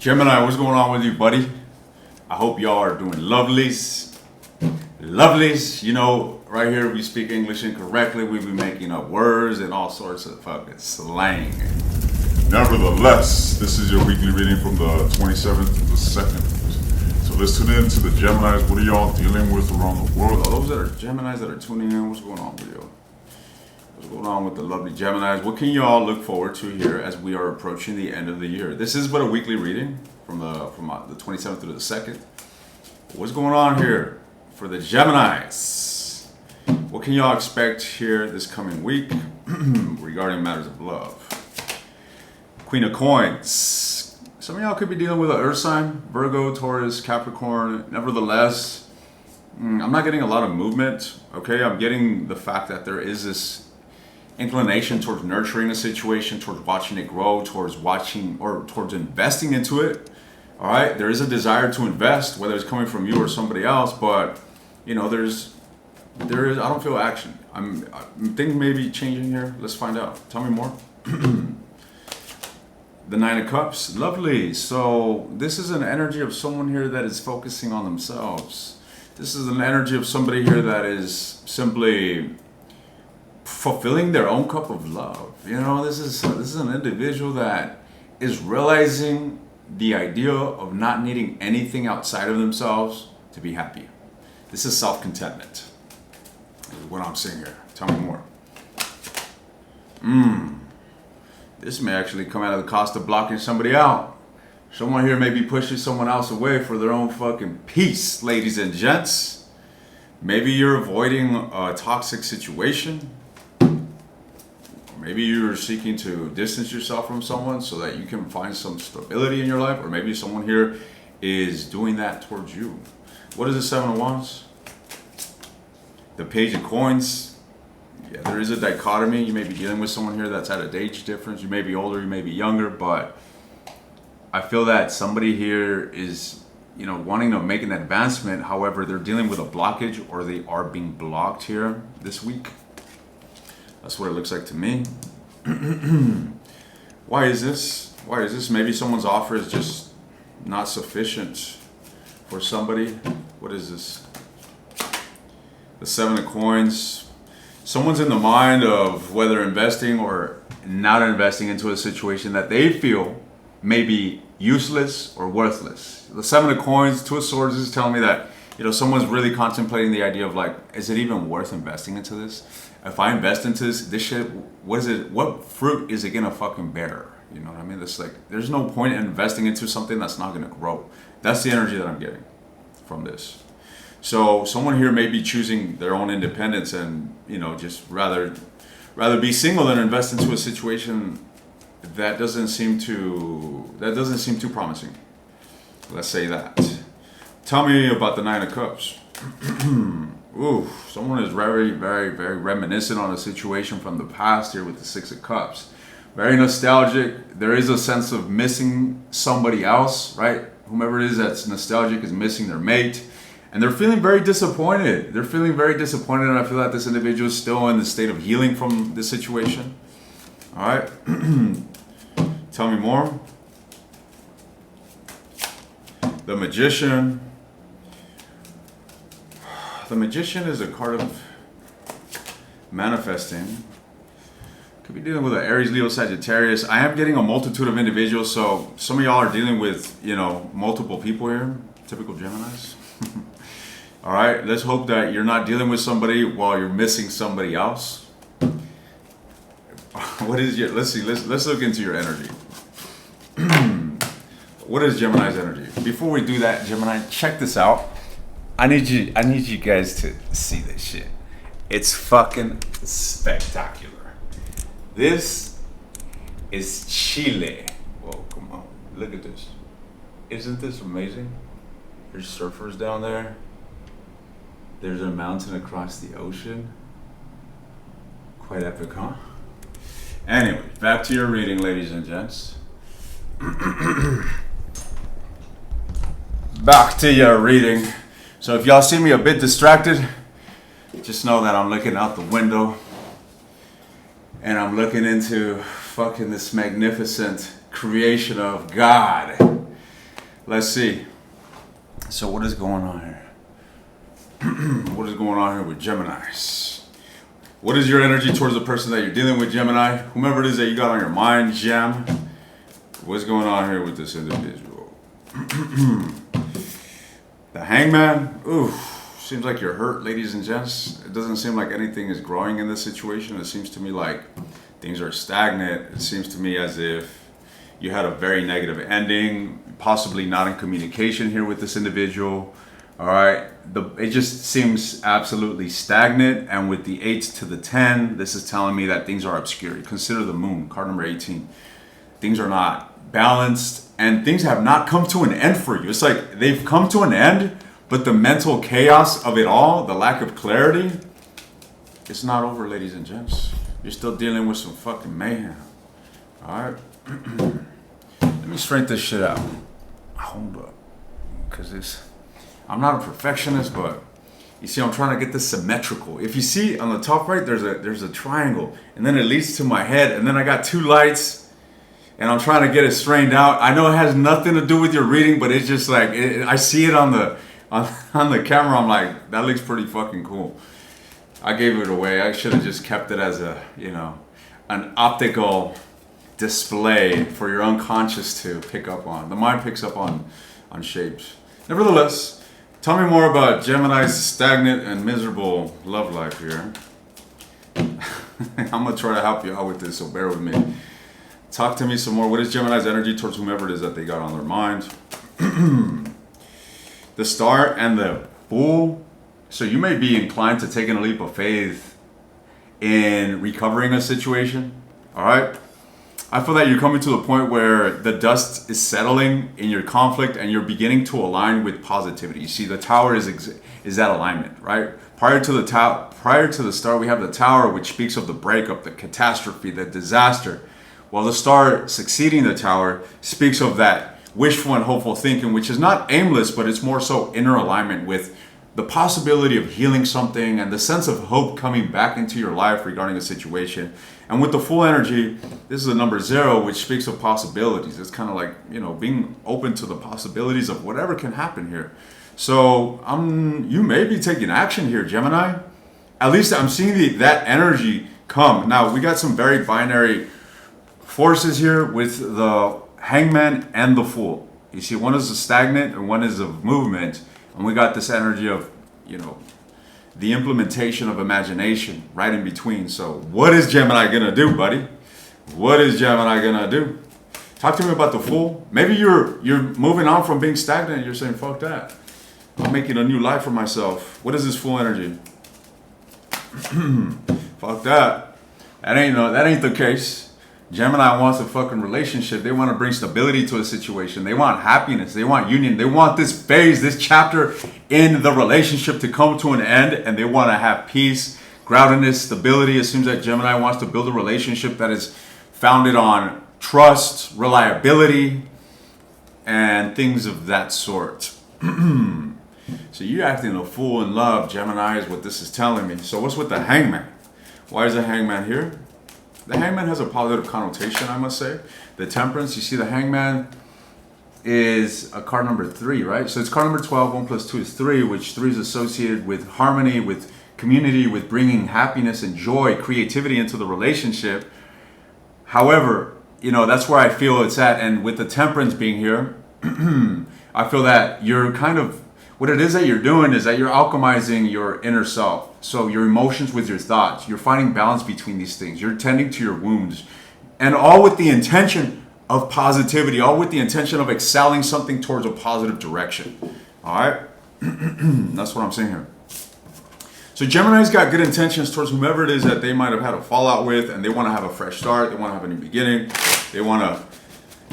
Gemini, what's going on with you, buddy? I hope y'all are doing lovelies. Lovelies, you know, right here we speak English incorrectly. We be making up words and all sorts of fucking slang. Nevertheless, this is your weekly reading from the 27th to the 2nd. So let's tune in to the Geminis. What are y'all dealing with around the world? Those that are Geminis that are tuning in, what's going on with you? What's going on with the lovely Geminis? What can y'all look forward to here as we are approaching the end of the year? This is but a weekly reading from the 27th through the 2nd. What's going on here for the Geminis? What can y'all expect here this coming week regarding matters of love? Queen of Coins. Some of y'all could be dealing with an earth sign, Virgo, Taurus, Capricorn. Nevertheless, I'm not getting a lot of movement, okay? I'm getting the fact that there is this inclination towards nurturing a situation, towards watching it grow, towards watching or towards investing into it. All right, there is a desire to invest, whether it's coming from you or somebody else, but you know, there is. I don't feel action. I'm things may be changing here. Let's find out. Tell me more. The Nine of Cups, lovely. So this is an energy of someone here that is focusing on themselves. This is an energy of somebody here that is simply fulfilling their own cup of love. You know, this is an individual that is realizing the idea of not needing anything outside of themselves to be happy. This is self-contentment. This is what I'm seeing here. Tell me more. This may actually come at the cost of blocking somebody out. Someone here may be pushing someone else away for their own fucking peace, ladies and gents. Maybe you're avoiding a toxic situation. Maybe you're seeking to distance yourself from someone so that you can find some stability in your life. Or maybe someone here is doing that towards you. What is the Seven of Wands? The Page of Coins. Yeah, there is a dichotomy. You may be dealing with someone here that's at an age difference. You may be older, you may be younger, but I feel that somebody here is, you know, wanting to make an advancement. However, they're dealing with a blockage or they are being blocked here this week. That's what it looks like to me. Why is this? Why is this? Maybe someone's offer is just not sufficient for somebody. What is this? The Seven of Coins. Someone's in the mind of whether investing or not investing into a situation that they feel may be useless or worthless. The Seven of Coins, Two of Swords is telling me that, you know, someone's really contemplating the idea of like, is it even worth investing into this? If I invest into this shit, what fruit is it gonna fucking bear? You know what I mean? It's like, there's no point in investing into something that's not gonna grow. That's the energy that I'm getting from this. So someone here may be choosing their own independence and, you know, just rather be single than invest into a situation that doesn't seem too promising. Let's say that. Tell me about the Nine of Cups. Ooh, someone is very, very, very reminiscent on a situation from the past here with the Six of Cups. Very nostalgic. There is a sense of missing somebody else, right? Whomever it is that's nostalgic is missing their mate. And they're feeling very disappointed. And I feel that this individual is still in the state of healing from this situation. All right. Tell me more. The Magician. The Magician is a card of manifesting. Could be dealing with an Aries, Leo, Sagittarius. I am getting a multitude of individuals, so some of y'all are dealing with, you know, multiple people here. Typical Geminis. All right, let's hope that you're not dealing with somebody while you're missing somebody else. What is your? Let's see. Let's look into your energy. What is Gemini's energy? Before we do that, Gemini, check this out. I need you guys to see this shit. It's fucking spectacular. This is Chile. Whoa, come on. Look at this. Isn't this amazing? There's surfers down there. There's a mountain across the ocean. Quite epic, huh? Anyway, back to your reading, ladies and gents. Back to your reading. So if y'all see me a bit distracted, just know that I'm looking out the window and I'm looking into fucking this magnificent creation of God. Let's see. So what is going on here? What is going on here with Geminis? What is your energy towards the person that you're dealing with, Gemini? Whomever it is that you got on your mind, Gem. What's going on here with this individual? The Hangman. Ooh, seems like you're hurt, ladies and gents. It doesn't seem like anything is growing in this situation. It seems to me like things are stagnant. It seems to me as if you had a very negative ending, possibly not in communication here with this individual. All right, it just seems absolutely stagnant. And with the 8 to the 10, this is telling me that things are obscure. Consider the moon, card number 18. Things are not balanced and things have not come to an end for you. It's like they've come to an end, but the mental chaos of it all, the lack of clarity, it's not over, ladies and gents. You're still dealing with some fucking mayhem. All right. Let me straighten this shit out. Hold up. Because I'm not a perfectionist, but you see, I'm trying to get this symmetrical. If you see on the top right, there's a triangle, and then it leads to my head, and then I got 2 lights, and I'm trying to get it straightened out. I know it has nothing to do with your reading, but it's just like, I see it on the camera. I'm like, that looks pretty fucking cool. I gave it away. I should have just kept it as an optical display for your unconscious to pick up on. The mind picks up on shapes. Nevertheless, tell me more about Gemini's stagnant and miserable love life here. I'm going to try to help you out with this, so bear with me. Talk to me some more. What is Gemini's energy towards whomever it is that they got on their mind? The Star and the Fool. So you may be inclined to taking a leap of faith in recovering a situation. All right? I feel that you're coming to the point where the dust is settling in your conflict and you're beginning to align with positivity. You see, the Tower is that alignment, right? Prior to the Star, we have the Tower, which speaks of the breakup, the catastrophe, the disaster. While the Star succeeding the Tower speaks of that wishful and hopeful thinking, which is not aimless, but it's more so inner alignment with the possibility of healing something and the sense of hope coming back into your life regarding a situation. And with the Full energy, this is the number 0, which speaks of possibilities. It's kind of like, being open to the possibilities of whatever can happen here. So you may be taking action here, Gemini. At least I'm seeing that energy come. Now, we got some very binary forces here with the Hangman and the Fool. You see, one is a stagnant and one is a movement. And we got this energy of, the implementation of imagination right in between. So what is Gemini going to do, buddy? What is Gemini going to do? Talk to me about the Fool. Maybe you're moving on from being stagnant and you're saying, fuck that. I'm making a new life for myself. What is this Fool energy? Fuck that. That ain't the case. Gemini wants a fucking relationship. They want to bring stability to a situation. They want happiness. They want union. They want this phase, this chapter in the relationship to come to an end, and they want to have peace, groundedness, stability. It seems that Gemini wants to build a relationship that is founded on trust, reliability, and things of that sort. So you're acting a fool in love, Gemini, is what this is telling me. So what's with the Hangman? Why is the Hangman here? The Hangman has a positive connotation, I must say. The Temperance, you see the Hangman is a card number 3, right? So it's card number 12, 1 plus 2 is 3, which 3 is associated with harmony, with community, with bringing happiness and joy, creativity into the relationship. However, that's where I feel it's at. And with the Temperance being here, I feel that you're what it is that you're doing is that you're alchemizing your inner self. So your emotions with your thoughts, you're finding balance between these things. You're tending to your wounds, and all with the intention of positivity, all with the intention of excelling something towards a positive direction. All right. That's what I'm saying here. So Gemini's got good intentions towards whomever it is that they might have had a fallout with, and they want to have a fresh start. They want to have a new beginning. They want to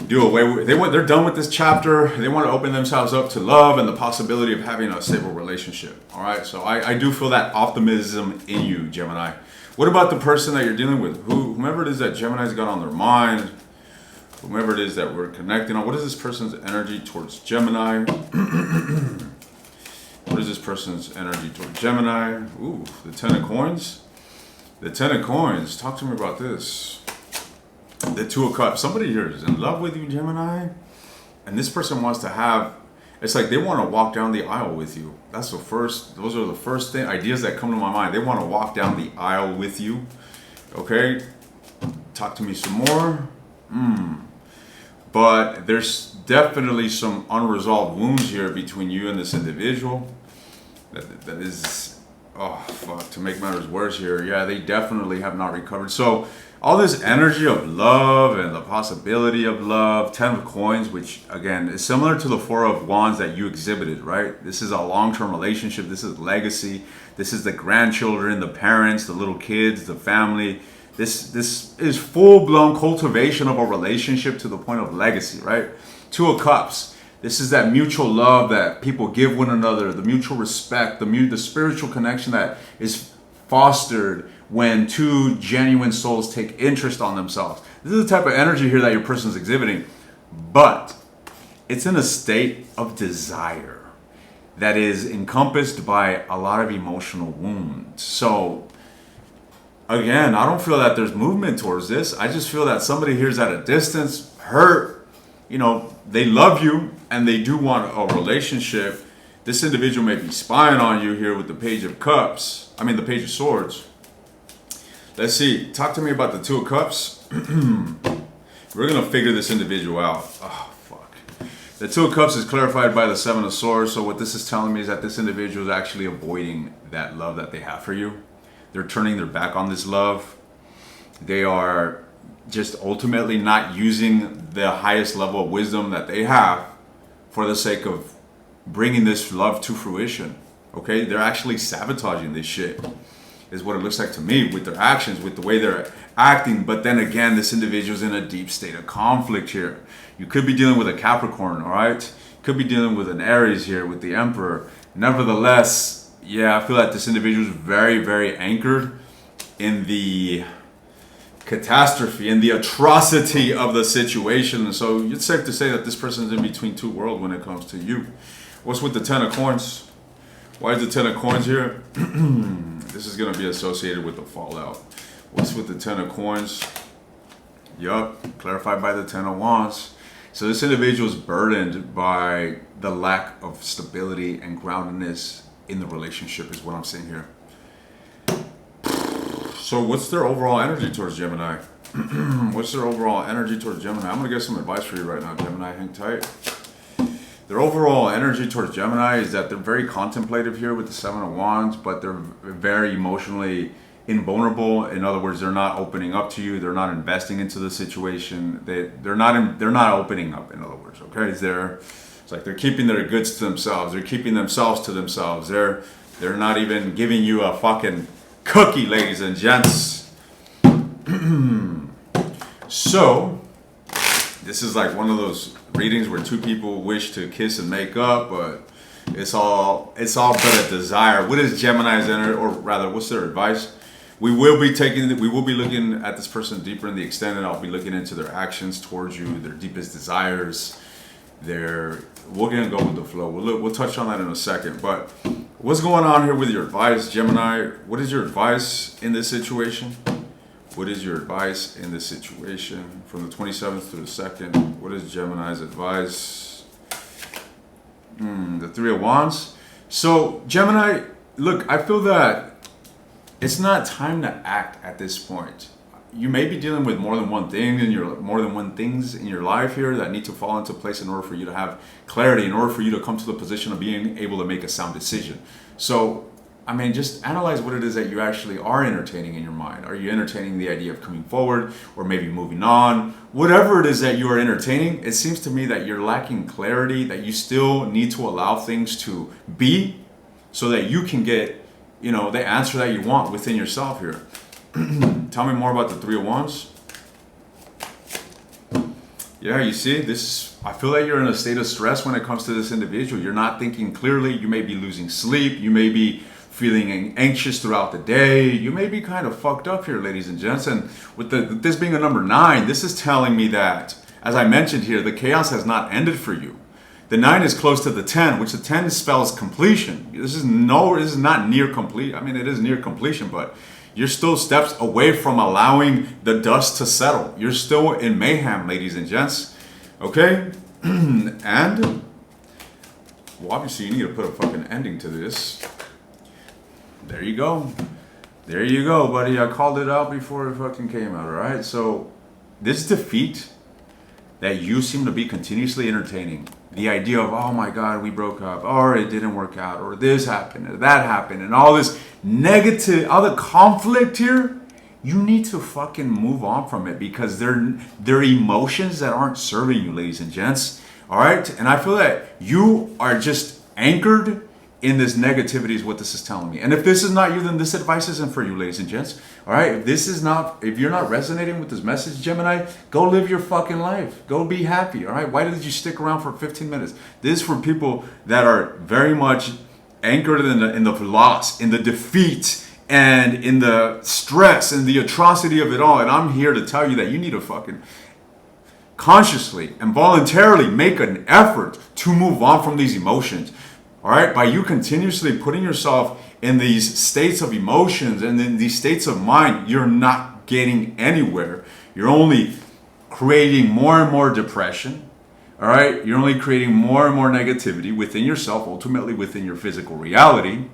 do away with, they're done with this chapter. They want to open themselves up to love and the possibility of having a stable relationship. All right, so I do feel that optimism in you, Gemini. What about the person that you're dealing with? Whomever it is that Gemini's got on their mind, whomever it is that we're connecting on, what is this person's energy towards Gemini? What is this person's energy towards Gemini? Ooh, the 10 of Coins. The 10 of Coins, talk to me about this. The 2 of Cups. Somebody here is in love with you, Gemini. And this person wants to have, it's like they want to walk down the aisle with you. Those are the first ideas that come to my mind. They want to walk down the aisle with you. Okay? Talk to me some more. But there's definitely some unresolved wounds here between you and this individual. That is, oh fuck, to make matters worse here, yeah, they definitely have not recovered. So all this energy of love and the possibility of love, 10 of coins, which again is similar to the 4 of wands that you exhibited, right? This is a long-term relationship. This is legacy. This is the grandchildren, the parents, the little kids, the family. This is full-blown cultivation of a relationship to the point of legacy, right? 2 of cups. This is that mutual love that people give one another, the mutual respect, the spiritual connection that is fostered when 2 genuine souls take interest on themselves. This is the type of energy here that your person is exhibiting, but it's in a state of desire that is encompassed by a lot of emotional wounds. So again, I don't feel that there's movement towards this. I just feel that somebody here is at a distance, hurt. You know, they love you and they do want a relationship. This individual may be spying on you here with the Page of Cups. I mean, the Page of Swords. Let's see. Talk to me about the 2 of Cups. We're going to figure this individual out. Oh, fuck. The 2 of Cups is clarified by the 7 of Swords. So what this is telling me is that this individual is actually avoiding that love that they have for you. They're turning their back on this love. They are just ultimately not using the highest level of wisdom that they have for the sake of bringing this love to fruition. Okay, they're actually sabotaging this shit, is what it looks like to me, with their actions, with the way they're acting. But then again, this individual's in a deep state of conflict here. You could be dealing with a Capricorn, all right? Could be dealing with an Aries here with the Emperor. Nevertheless, yeah, I feel like this individual is very, very anchored in the catastrophe and the atrocity of the situation. So it's safe to say that this person is in between 2 worlds when it comes to you. What's with the 10 of coins? Why is the 10 of coins here? This is going to be associated with the fallout. What's with the 10 of coins? Yup, clarified by the 10 of wands. So this individual is burdened by the lack of stability and groundedness in the relationship, is what I'm seeing here. So what's their overall energy towards Gemini? What's their overall energy towards Gemini? I'm going to get some advice for you right now, Gemini. Hang tight. Their overall energy towards Gemini is that they're very contemplative here with the 7 of wands, but they're very emotionally invulnerable. In other words, they're not opening up to you. They're not investing into the situation. They're not opening up, in other words. Okay, it's like they're keeping their goods to themselves. They're keeping themselves to themselves. They're not even giving you a fucking cookie, ladies and gents. So this is like one of those readings where 2 people wish to kiss and make up, but it's all but a desire. What is Gemini's energy, or rather, what's their advice? We will be looking at this person deeper in the extended. I'll be looking into their actions towards you, their deepest desires. We're gonna go with the flow. We'll touch on that in a second. But what's going on here with your advice, Gemini? What is your advice in this situation? What is your advice in this situation from the 27th to the 2nd? What is Gemini's advice? The 3 of wands. So Gemini, look, I feel that it's not time to act at this point. You may be dealing with more than one things in your life here that need to fall into place in order for you to have clarity, in order for you to come to the position of being able to make a sound decision. So, I mean, just analyze what it is that you actually are entertaining in your mind. Are you entertaining the idea of coming forward or maybe moving on? Whatever it is that you are entertaining, it seems to me that you're lacking clarity, that you still need to allow things to be so that you can get, the answer that you want within yourself here. Tell me more about the 3 of wands. Yeah, you see, I feel like you're in a state of stress when it comes to this individual. You're not thinking clearly. You may be losing sleep. You may be feeling anxious throughout the day. You may be kind of fucked up here, ladies and gents. And with this being a number 9, this is telling me that, as I mentioned here, the chaos has not ended for you. The 9 is close to the 10, which the 10 spells completion. This is not near complete. I mean, it is near completion, but you're still steps away from allowing the dust to settle. You're still in mayhem, ladies and gents. Okay? And, well, obviously you need to put a fucking ending to this. There you go. There you go, buddy. I called it out before it fucking came out, alright? So, this defeat that you seem to be continuously entertaining, the idea of, oh my God, we broke up, or it didn't work out, or this happened, or that happened, and all this negative, all the conflict here, you need to fucking move on from it because they're emotions that aren't serving you, ladies and gents. All right? And I feel that you are just anchored in this negativity is what this is telling me. And if this is not you, then this advice isn't for you, ladies and gents. All right? If you're not resonating with this message, Gemini, go live your fucking life. Go be happy. All right? Why did you stick around for 15 minutes? This is for people that are very much anchored in the loss, in the defeat, and in the stress and the atrocity of it all. And I'm here to tell you that you need to fucking consciously and voluntarily make an effort to move on from these emotions. All right? By you continuously putting yourself in these states of emotions and in these states of mind, you're not getting anywhere. You're only creating more and more depression. All right? You're only creating more and more negativity within yourself, ultimately within your physical reality.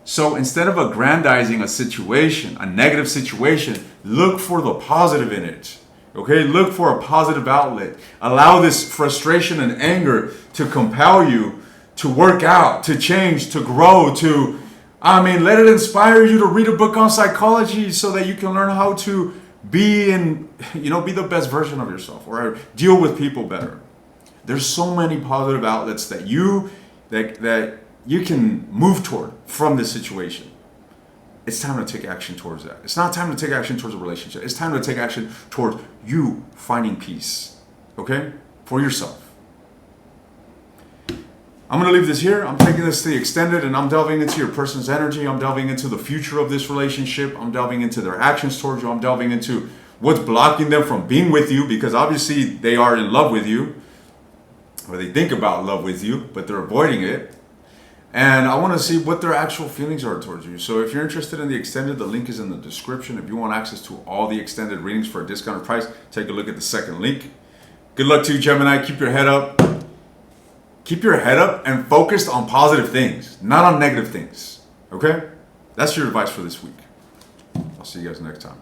So instead of aggrandizing a situation, a negative situation, look for the positive in it. Okay? Look for a positive outlet. Allow this frustration and anger to compel you to work out, to change, to grow, let it inspire you to read a book on psychology so that you can learn how to be the best version of yourself or deal with people better. There's so many positive outlets that you can move toward from this situation. It's time to take action towards that. It's not time to take action towards a relationship. It's time to take action towards you finding peace, okay, for yourself. I'm going to leave this here. I'm taking this to the extended, and I'm delving into your person's energy. I'm delving into the future of this relationship. I'm delving into their actions towards you. I'm delving into what's blocking them from being with you, because obviously they are in love with you, or they think about love with you, but they're avoiding it. And I want to see what their actual feelings are towards you. So if you're interested in the extended, the link is in the description. If you want access to all the extended readings for a discounted price, take a look at the second link. Good luck to you, Gemini. Keep your head up. Keep your head up and focused on positive things, not on negative things. Okay? That's your advice for this week. I'll see you guys next time.